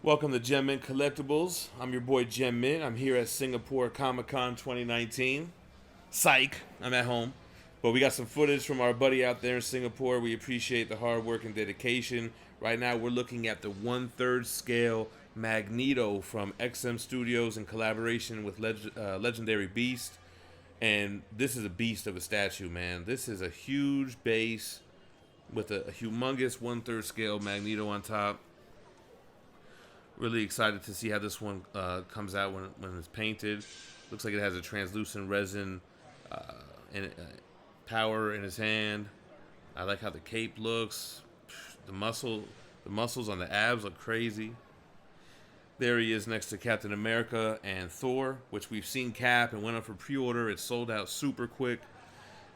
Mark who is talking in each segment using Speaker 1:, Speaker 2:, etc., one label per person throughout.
Speaker 1: Welcome to Mint Collectibles. I'm your boy Gem Mint. I'm here at Singapore Comic Con 2019. Psych, I'm at home. But we got some footage from our buddy out there in Singapore. We appreciate the hard work and dedication. Right now we're looking at the 1/3 scale Magneto from XM Studios in collaboration with Legendary Beast. And this is a beast of a statue, man. This is a huge base with a humongous 1/3 scale Magneto on top. Really excited to see how this one comes out when it's painted. Looks like it has a translucent resin and power in his hand. I like how the cape looks. The muscles on the abs look crazy. There he is next to Captain America and Thor, which we've seen Cap and went up for pre-order. It sold out super quick.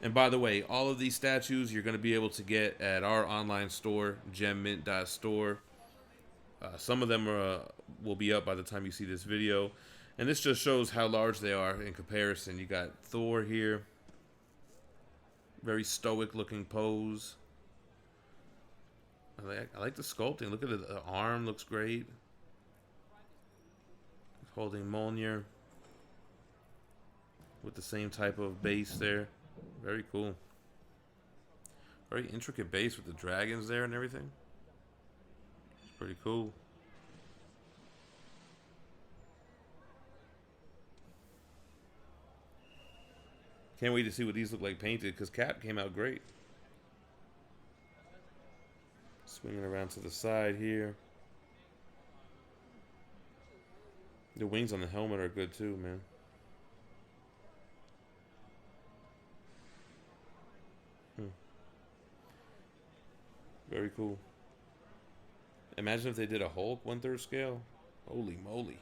Speaker 1: And by the way, all of these statues you're going to be able to get at our online store, GemMint.store. Some of them will be up by the time you see this video. And this just shows how large they are in comparison. You got Thor here. Very stoic looking pose. I like the sculpting. Look at it. The arm looks great. Holding Mjolnir with the same type of base there. Very cool. Very intricate base with the dragons there and everything. Pretty cool. Can't wait to see what these look like painted because Cap came out great. Swinging around to the side here. The wings on the helmet are good too, man. Very cool. Imagine if they did a Hulk 1/3 scale. Holy moly.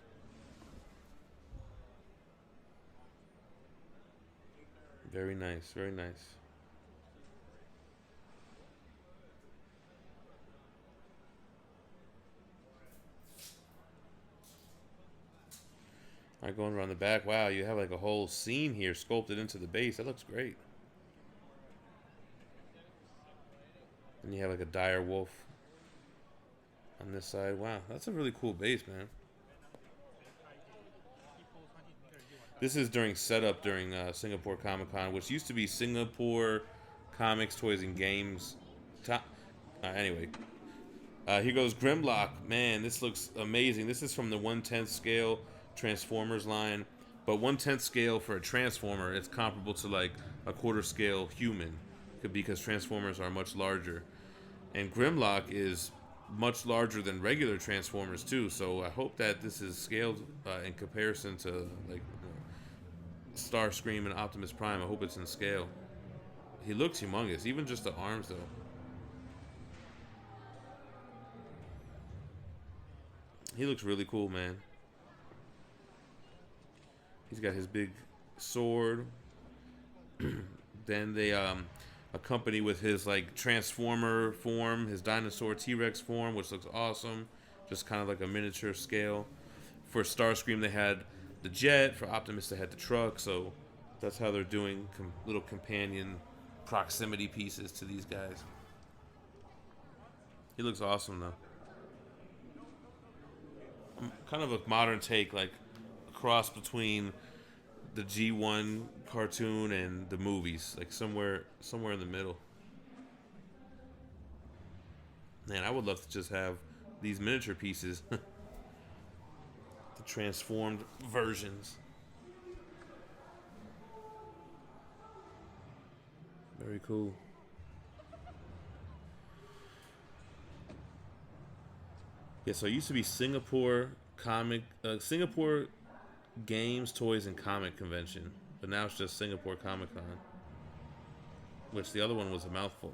Speaker 1: Very nice, very nice. Alright, going around the back. Wow, you have like a whole scene here sculpted into the base. That looks great. And you have like a dire wolf on this side. Wow, that's a really cool base, man. This is during setup during Singapore Comic Con, which used to be Singapore Comics, Toys, and Games. Anyway, here goes Grimlock. Man, this looks amazing. This is from the 1/10 scale Transformers line, but 1/10 scale for a Transformer, it's comparable to like a 1/4 scale human, because Transformers are much larger. And Grimlock is much larger than regular Transformers too, so I hope that this is scaled in comparison to like Starscream and Optimus Prime. I hope it's in scale. He looks humongous, even just the arms though. He looks really cool, man. He's got his big sword. Then they accompany with his like Transformer form, his dinosaur T-Rex form, which looks awesome. Just kind of like a miniature scale. For Starscream, they had the jet. For Optimus, they had the truck. So that's how they're doing little companion proximity pieces to these guys. He looks awesome though. Kind of a modern take, like a cross between the G1 cartoon and the movies, like somewhere in the middle. Man, I would love to just have these miniature pieces, the transformed versions. Very cool. Yeah, so it used to be Singapore Games, Toys, and Comic Convention, but now it's just Singapore Comic Con, which the other one was a mouthful.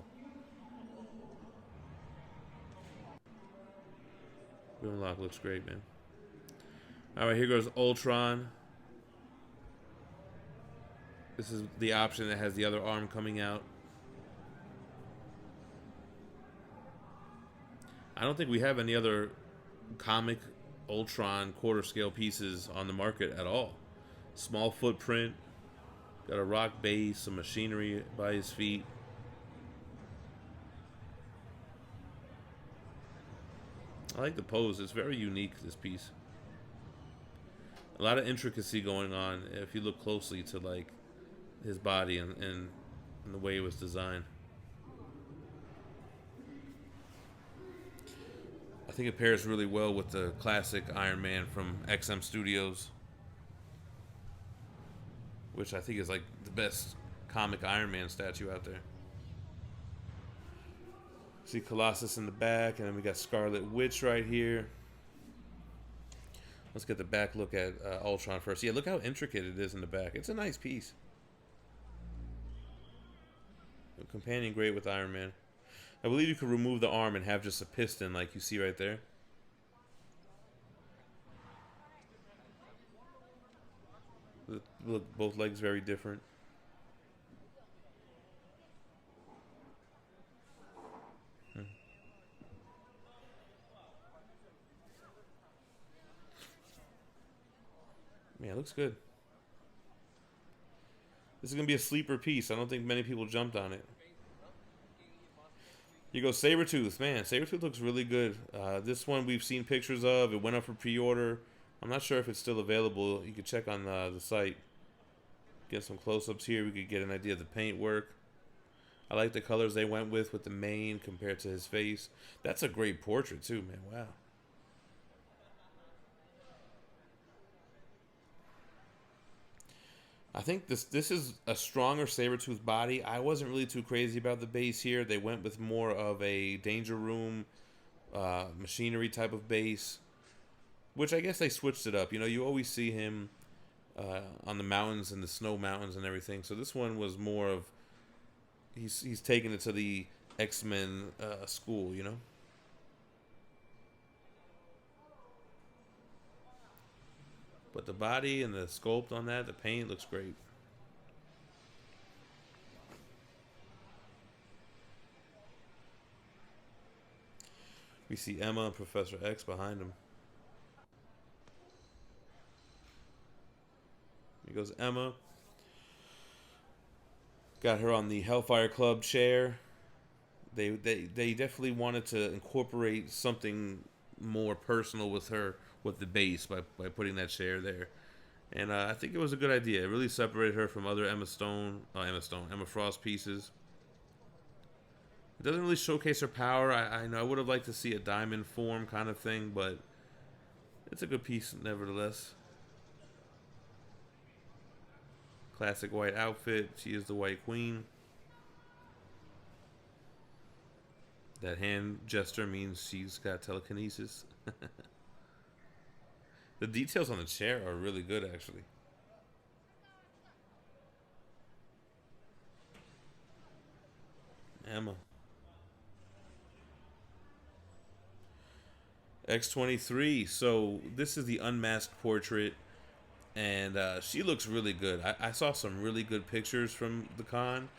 Speaker 1: Grimlock looks great, man. Alright, here goes Ultron. This is the option that has the other arm coming out. I don't think we have any other comic Ultron 1/4 scale pieces on the market at all. Small footprint, got a rock base, some machinery by his feet. I like the pose. It's very unique, this piece. A lot of intricacy going on if you look closely to like his body and the way it was designed. I think it pairs really well with the classic Iron Man from XM Studios, which I think is like the best comic Iron Man statue out there. See Colossus in the back, and then we got Scarlet Witch right here. Let's get the back look at Ultron first. Yeah, look how intricate it is in the back. It's a nice piece. A companion great with Iron Man. I believe you could remove the arm and have just a piston like you see right there. Look, both legs very different. Yeah, it looks good. This is going to be a sleeper piece. I don't think many people jumped on it. Here goes Sabretooth. Man, Sabretooth looks really good. This one we've seen pictures of. It went up for pre-order. I'm not sure if it's still available. You could check on the site. Get some close-ups here. We could get an idea of the paint work. I like the colors they went with the mane compared to his face. That's a great portrait too, man. Wow. I think this is a stronger Sabretooth body. I wasn't really too crazy about the base here. They went with more of a Danger Room machinery type of base, which I guess they switched it up. You know, you always see him on the mountains and the snow mountains and everything. So this one was more of he's taken it to the X-Men school, you know. But the body and the sculpt on that, the paint looks great. We see Emma and Professor X behind him. Here goes Emma. Got her on the Hellfire Club chair. They definitely wanted to incorporate something more personal with her, with the base, by putting that chair there. And I think it was a good idea. It really separated her from other Emma Frost pieces. It doesn't really showcase her power. I know I would have liked to see a diamond form kind of thing, but it's a good piece nevertheless. Classic white outfit. She is the White Queen. That hand gesture means she's got telekinesis. The details on the chair are really good, actually. Emma. X-23. So this is the unmasked portrait, and she looks really good. I saw some really good pictures from the con,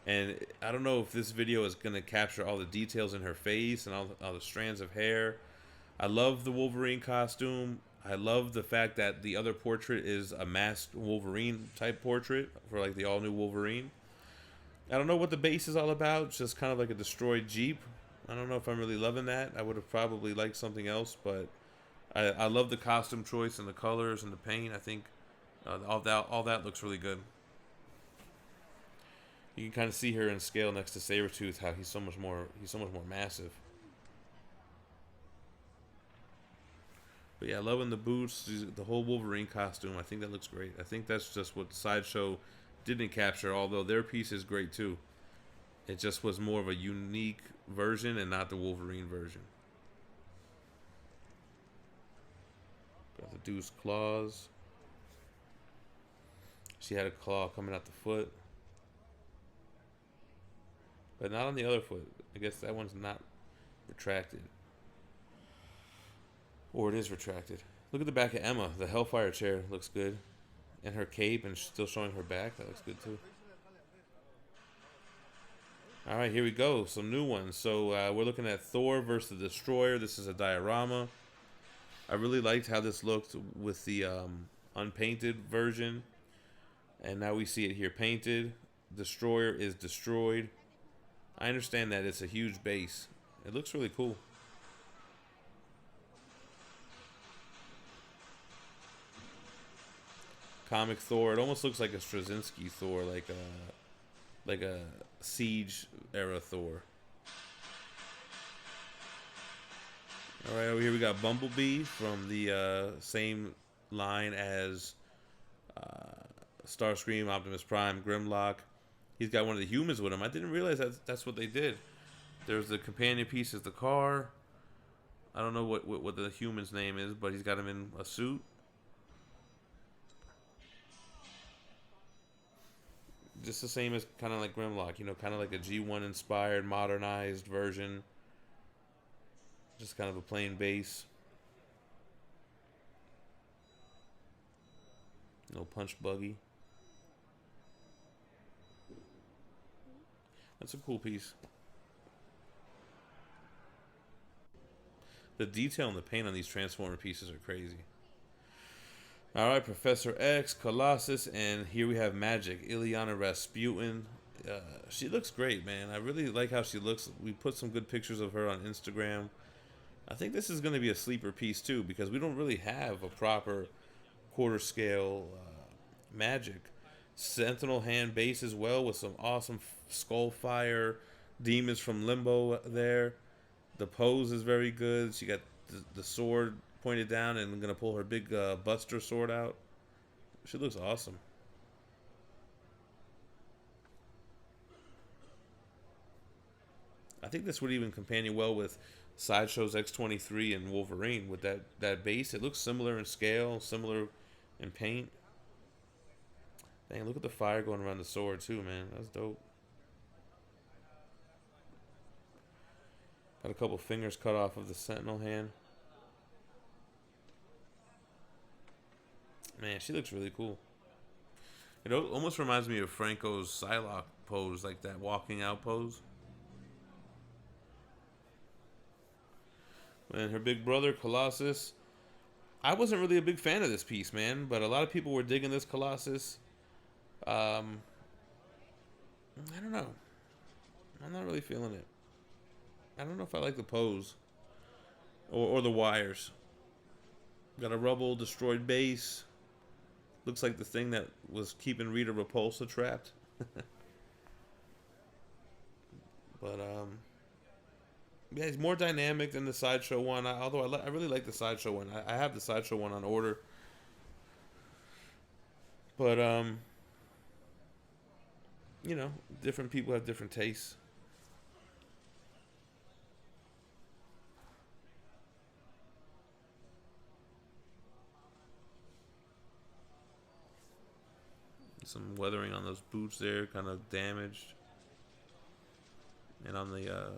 Speaker 1: and I don't know if this video is going to capture all the details in her face and all the strands of hair. I love the Wolverine costume. I love the fact that the other portrait is a masked Wolverine type portrait for like the all-new Wolverine. I don't know what the base is all about. It's just kind of like a destroyed Jeep. I don't know if I'm really loving that. I would have probably liked something else, but I love the costume choice and the colors and the paint. I think all that looks really good. You can kind of see her in scale next to Sabretooth, how he's so much more massive. But yeah, loving the boots, the whole Wolverine costume. I think that looks great. I think that's just what Sideshow didn't capture, although their piece is great too. It just was more of a unique version and not the Wolverine version. Got the Deuce claws. She had a claw coming out the foot. But not on the other foot. I guess that one's not retracted. Or it is retracted. Look at the back of Emma. The Hellfire chair looks good. And her cape, and still showing her back. That looks good too. Alright, here we go. Some new ones. So we're looking at Thor versus the Destroyer. This is a diorama. I really liked how this looked with the unpainted version. And now we see it here painted. Destroyer is destroyed. I understand that it's a huge base. It looks really cool. comic Thor. It almost looks like a Straczynski Thor, like a Siege era Thor. All right, over here we got Bumblebee from the same line as Starscream, Optimus Prime, Grimlock. He's got one of the humans with him. I didn't realize that's what they did. There's the companion piece is the car. I don't know what the human's name is, but he's got him in a suit. Just the same as kind of like Grimlock, you know, kind of like a G1 inspired, modernized version. Just kind of a plain base. No punch buggy. That's a cool piece. The detail and the paint on these Transformer pieces are crazy. Alright, Professor X, Colossus, and here we have Magic, Ilyana Rasputin. She looks great, man. I really like how she looks. We put some good pictures of her on Instagram. I think this is going to be a sleeper piece too, because we don't really have a proper quarter scale Magic. Sentinel hand base as well with some awesome Skullfire demons from Limbo there. The pose is very good. She got the sword pointed down and going to pull her big Buster sword out. She looks awesome. I think this would even companion well with Sideshow's X-23 and Wolverine with that base. It looks similar in scale, similar in paint. Dang, look at the fire going around the sword too, man. That's dope. Got a couple fingers cut off of the Sentinel hand. Man, she looks really cool. It almost reminds me of Franco's Psylocke pose, like that walking out pose. And her big brother, Colossus. I wasn't really a big fan of this piece, man, but a lot of people were digging this Colossus. I don't know. I'm not really feeling it. I don't know if I like the pose. Or the wires. Got a rubble destroyed base. Looks like the thing that was keeping Rita Repulsa trapped. But, yeah, it's more dynamic than the Sideshow one. Although I really like the Sideshow one. I have the Sideshow one on order. But, you know, different people have different tastes. Some weathering on those boots there, kind of damaged. And on the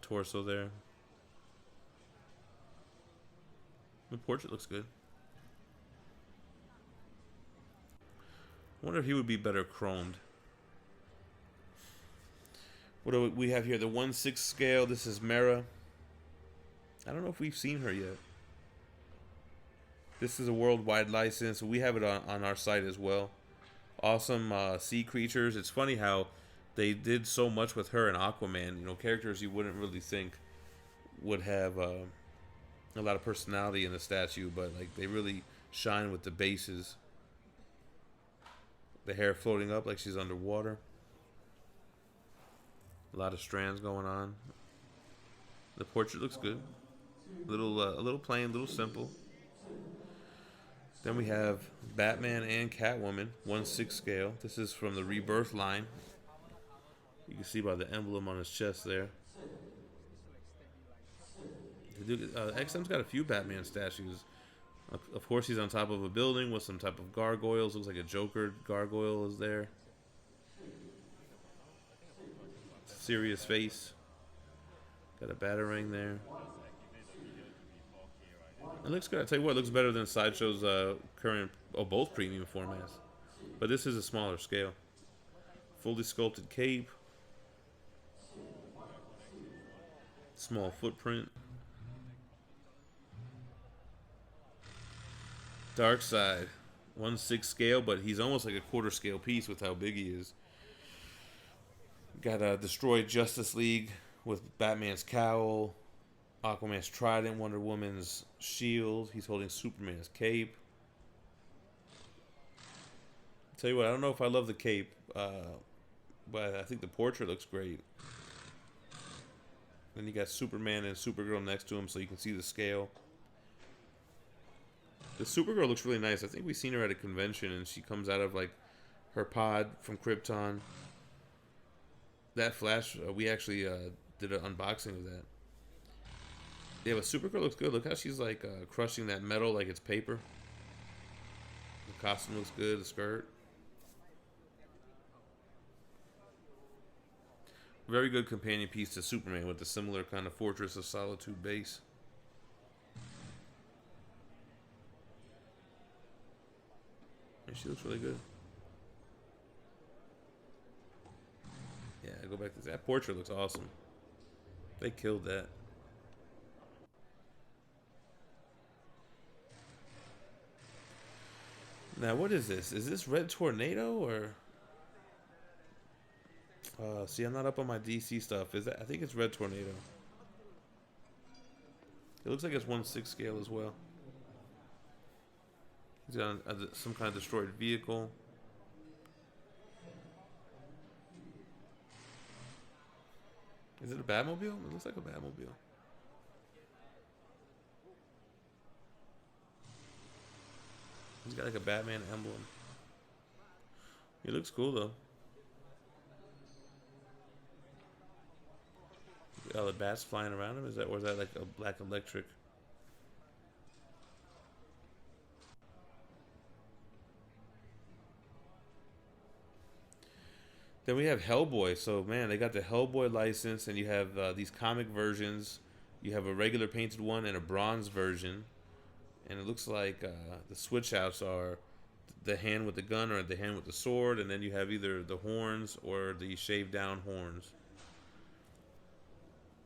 Speaker 1: torso there. The portrait looks good. I wonder if he would be better chromed. What do we have here? The 1/6 scale. This is Mera. I don't know if we've seen her yet. This is a worldwide license. We have it on our site as well. Awesome sea creatures. It's funny how they did so much with her and Aquaman. You know, characters you wouldn't really think would have a lot of personality in the statue, but like they really shine with the bases. The hair floating up like she's underwater. A lot of strands going on. The portrait looks good. A little plain, a little simple. Then we have Batman and Catwoman, 1/6 scale. This is from the Rebirth line. You can see by the emblem on his chest there. XM's got a few Batman statues. Of course, he's on top of a building with some type of gargoyles. Looks like a Joker gargoyle is there. Serious face. Got a Batarang there. It looks good. I tell you what, it looks better than Sideshow's current, both premium formats. But this is a smaller scale. Fully sculpted cape. Small footprint. Darkseid, 1/6 scale, but he's almost like a quarter scale piece with how big he is. Got a destroyed Justice League with Batman's cowl, Aquaman's trident, Wonder Woman's shield. He's holding Superman's cape. Tell you what, I don't know if I love the cape, but I think the portrait looks great. Then you got Superman and Supergirl next to him, so you can see the scale. The Supergirl looks really nice. I think we've seen her at a convention, and she comes out of like her pod from Krypton. That Flash, we actually did an unboxing of that. Yeah, but Supergirl looks good. Look how she's like crushing that metal like it's paper. The costume looks good. The skirt. Very good companion piece to Superman with the similar kind of Fortress of Solitude base. And she looks really good. Yeah, go back to that portrait. Looks awesome. They killed that. Now, what is this? Is this Red Tornado or? See, I'm not up on my DC stuff. Is that? I think it's Red Tornado. It looks like it's 1/6 scale as well. He's got some kind of destroyed vehicle. Is it a Batmobile? It looks like a Batmobile. He's got like a Batman emblem. He looks cool though. All the bats flying around him. Or is that like a black electric? Then we have Hellboy. So man, they got the Hellboy license, and you have these comic versions. You have a regular painted one and a bronze version, and it looks like the switch outs are the hand with the gun or the hand with the sword, and then you have either the horns or the shaved down horns.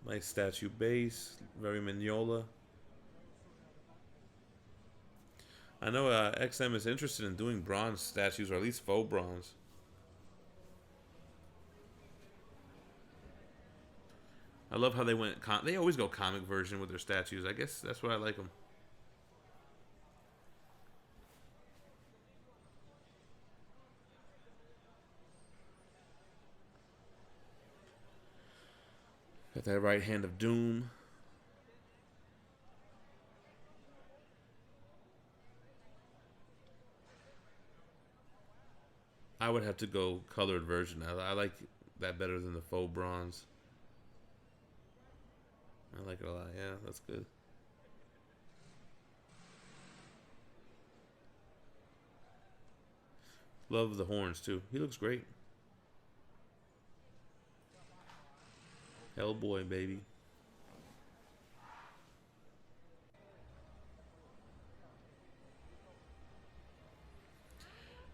Speaker 1: Nice statue base, very Mignola. I know XM is interested in doing bronze statues, or at least faux bronze. I love how they went. They always go comic version with their statues. I guess that's why I like them. Got that right hand of doom. I would have to go colored version. I like that better than the faux bronze. I like it a lot. Yeah, that's good. Love the horns too. He looks great. Hellboy, baby.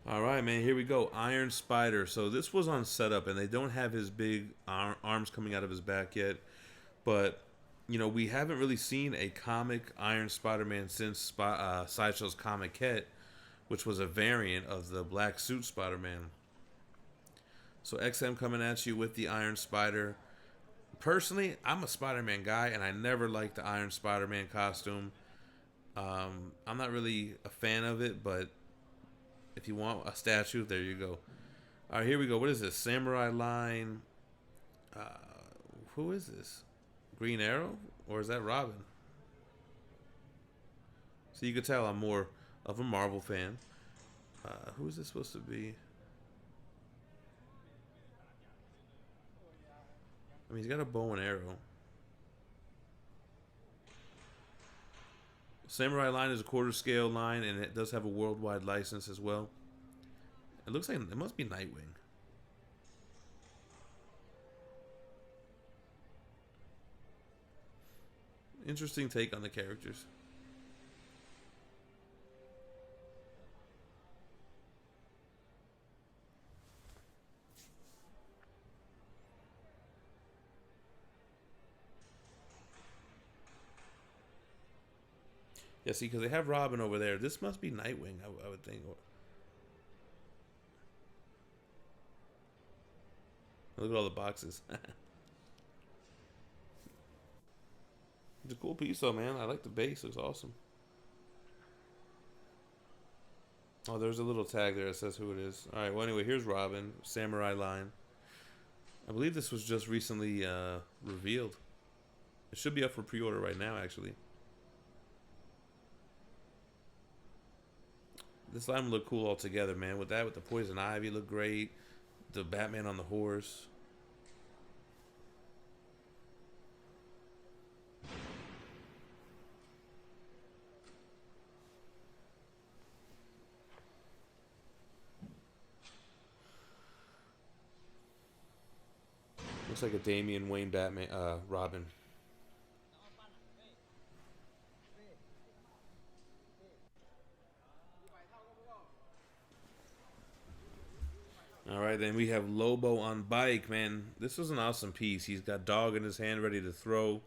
Speaker 1: All right, man. Here we go. Iron Spider. So this was on setup, and they don't have his big arms coming out of his back yet. But you know, we haven't really seen a comic Iron Spider-Man since Sideshow's Comic-Cat, which was a variant of the black suit Spider-Man. So XM coming at you with the Iron Spider. Personally, I'm a Spider-Man guy, and I never liked the Iron Spider-Man costume. I'm not really a fan of it, but if you want a statue, there you go. All right, here we go. What is this? Samurai Line. Who is this? Green Arrow? Or is that Robin? So you can tell I'm more of a Marvel fan. Who is this supposed to be? I mean, he's got a bow and arrow. Samurai Line is a quarter scale line, and it does have a worldwide license as well. It looks like it must be Nightwing. Interesting take on the characters. Yeah, see, because they have Robin over there. This must be Nightwing, I would think. Look at all the boxes. It's a cool piece, though, man. I like the base. Looks awesome. Oh, there's a little tag there that says who it is. All right. Well, anyway, here's Robin, Samurai line. I believe this was just recently revealed. It should be up for pre-order right now, actually. This line would look cool altogether, man. With that, with the Poison Ivy, look great. The Batman on the horse. Looks like a Damian Wayne Batman, Robin. All right, then we have Lobo on bike, man. This was an awesome piece. He's got dog in his hand, ready to throw.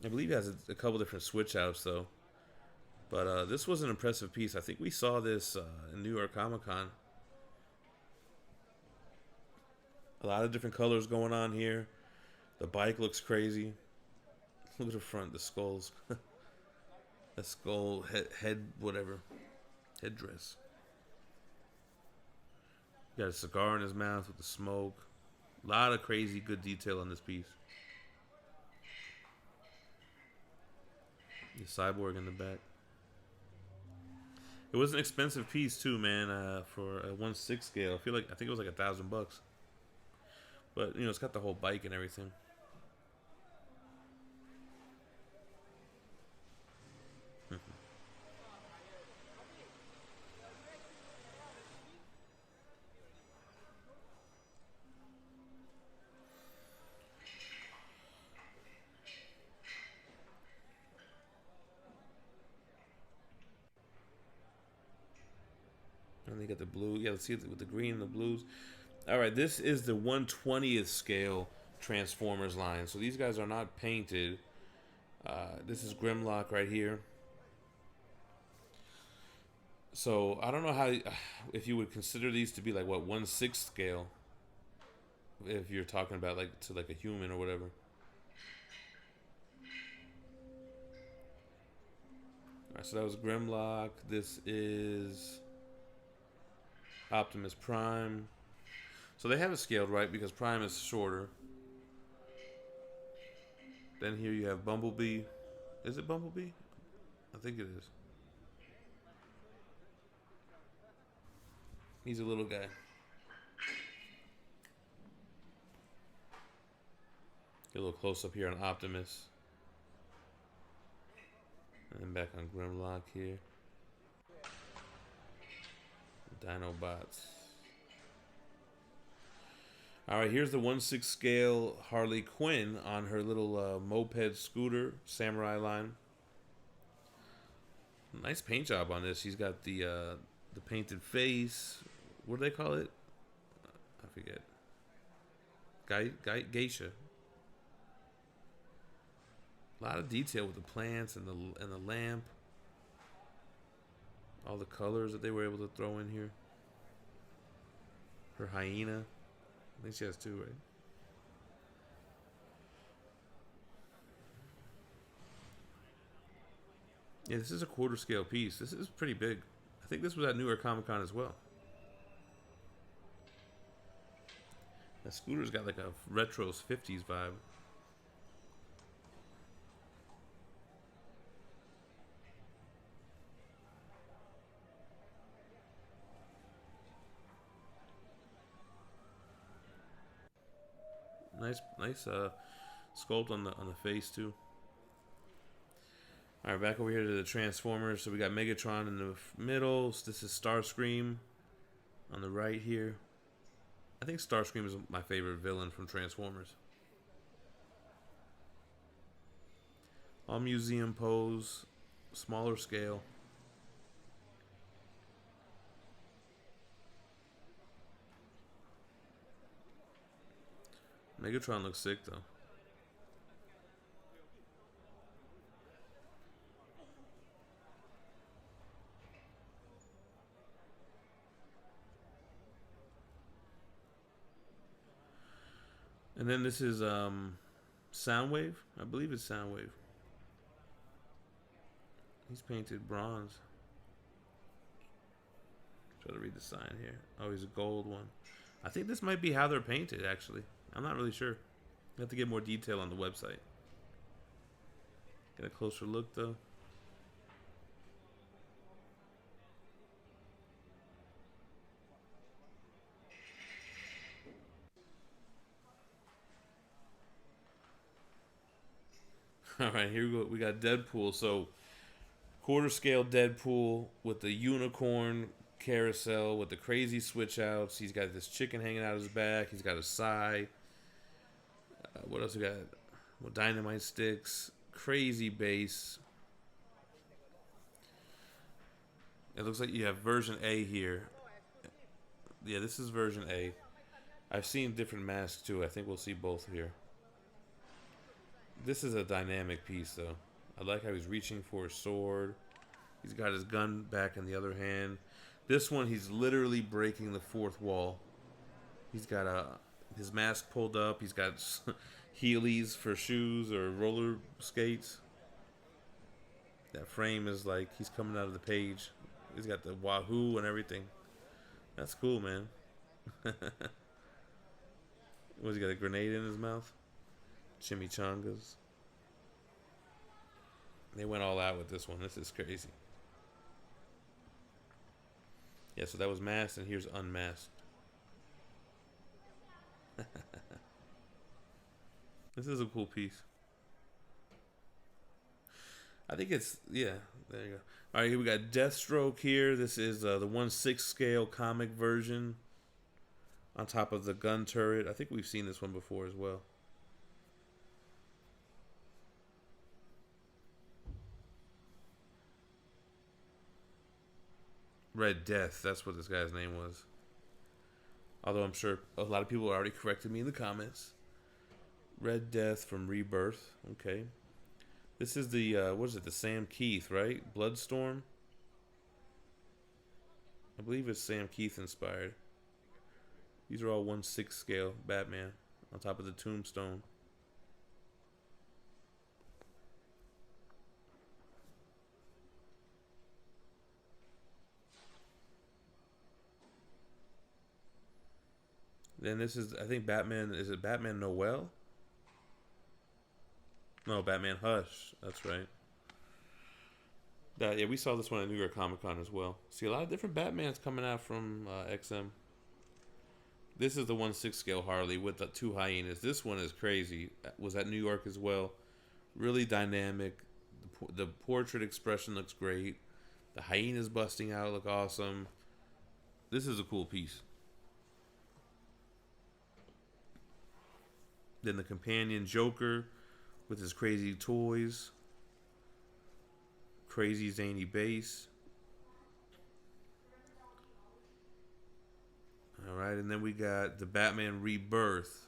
Speaker 1: I believe he has a couple different switch outs though. But this was an impressive piece. I think we saw this in New York Comic Con. A lot of different colors going on here. The bike looks crazy. Look at the front, the skulls. The skull, head, whatever. Headdress. Got a cigar in his mouth with the smoke. A lot of crazy good detail on this piece. The cyborg in the back. It was an expensive piece too, man. For a 1/6 scale, I think it was like $1,000. But you know, it's got the whole bike and everything. And they got the blue. Yeah, let's see it with the green and the blues. All right, this is the 1/20th scale Transformers line. So these guys are not painted. This is Grimlock right here. So I don't know how, if you would consider these to be like what 1/6 scale, if you're talking about like to like a human or whatever. All right, so that was Grimlock. This is Optimus Prime. So they have it scaled right because Prime is shorter. Then here you have Bumblebee. Is it Bumblebee? I think it is. He's a little guy. Get a little close up here on Optimus. And then back on Grimlock here. Dinobots. Alright, here's the 1/6 scale Harley Quinn on her little moped scooter, Samurai line. Nice paint job on this. She's got the painted face. What do they call it? I forget. Geisha. A lot of detail with the plants and the lamp. All the colors that they were able to throw in here. Her hyena. I think she has two, right? Yeah, this is a quarter scale piece. This is pretty big. I think this was at New York Comic Con as well. The scooter's got like a retro 50s vibe. Nice sculpt on the face too. All right, back over here to the Transformers. So we got Megatron in the middle. This is Starscream on the right here. I think Starscream is my favorite villain from Transformers. All museum pose, smaller scale. Megatron looks sick though. And then this is Soundwave. I believe it's Soundwave. He's painted bronze. Try to read the sign here. Oh, he's a gold one. I think this might be how they're painted, actually. I'm not really sure. I have to get more detail on the website. Get a closer look, though. All right, here we go. We got Deadpool. So, quarter scale Deadpool with the unicorn carousel with the crazy switch outs. He's got this chicken hanging out his back. He's got a sigh. What else we got? Well, dynamite sticks. Crazy base. It looks like you have version A here. Yeah, this is version A. I've seen different masks too. I think we'll see both here. This is a dynamic piece, though. I like how he's reaching for his sword. He's got his gun back in the other hand. This one, he's literally breaking the fourth wall. He's got his mask pulled up. He's got Heelys for shoes or roller skates. That frame is like he's coming out of the page. He's got the wahoo and everything. That's cool, man. What's he got, a grenade in his mouth? Chimichangas. They went all out with this one. This is crazy. Yeah, so that was masked, and here's unmasked. This is a cool piece. I think it's, yeah, there you go. All right, here we got Deathstroke here. This is the 1/6 scale comic version on top of the gun turret. I think we've seen this one before as well. Red Death, that's what this guy's name was. Although I'm sure a lot of people already corrected me in the comments. Red Death from Rebirth. Okay. This is the, what is it, the Sam Keith, right? Bloodstorm? I believe it's Sam Keith inspired. These are all 1/6 scale Batman on top of the tombstone. Then this is, I think Batman, is it Batman Noel? No, Batman Hush. That's right. Yeah, we saw this one at New York Comic Con as well. See, a lot of different Batmans coming out from XM. This is the 1/6 scale Harley with the 2 hyenas. This one is crazy. Was at New York as well. Really dynamic. The portrait expression looks great. The hyenas busting out look awesome. This is a cool piece. Then the companion Joker with his crazy toys. Crazy zany base. Alright, and then we got the Batman Rebirth.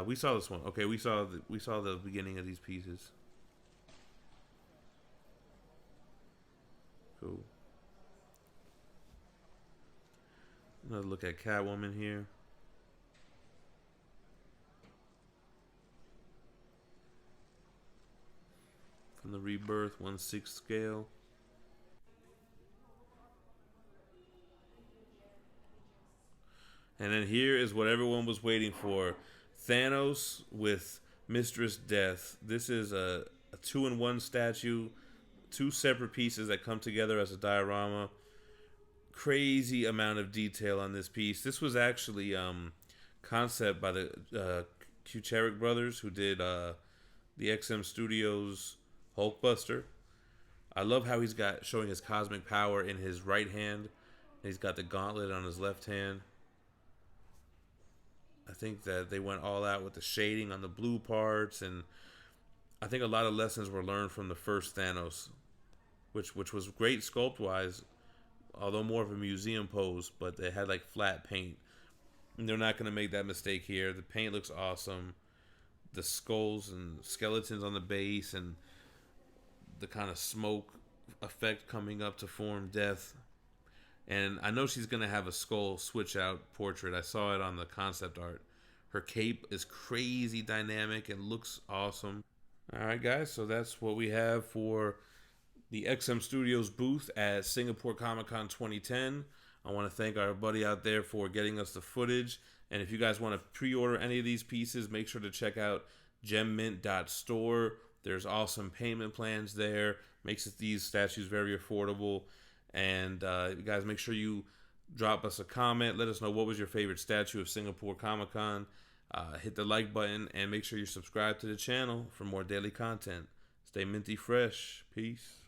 Speaker 1: We saw this one. Okay, we saw the beginning of these pieces. Cool. Another look at Catwoman here. From the Rebirth 1/6 scale. And then here is what everyone was waiting for. Thanos with Mistress Death. This is a 2-in-1 statue. 2 separate pieces that come together as a diorama. Crazy amount of detail on this piece. This was actually concept by the Kucheric brothers who did the XM Studios Hulkbuster. I love how he's got showing his cosmic power in his right hand. And he's got the gauntlet on his left hand. I think that they went all out with the shading on the blue parts, and I think a lot of lessons were learned from the first Thanos, which was great sculpt wise, although more of a museum pose, but they had like flat paint. And they're not going to make that mistake here. The paint looks awesome. The skulls and skeletons on the base and the kind of smoke effect coming up to form Death. And I know she's going to have a skull switch out portrait. I saw it on the concept art. Her cape is crazy dynamic and looks awesome. All right, guys. So that's what we have for the XM Studios booth at Singapore Comic Con 2010. I want to thank our buddy out there for getting us the footage. And if you guys want to pre-order any of these pieces, make sure to check out GemMint.store. There's awesome payment plans there. Makes these statues very affordable. And you guys, make sure you drop us a comment. Let us know what was your favorite statue of Singapore Comic Con. Hit the like button and make sure you subscribe to the channel for more daily content. Stay minty fresh. Peace.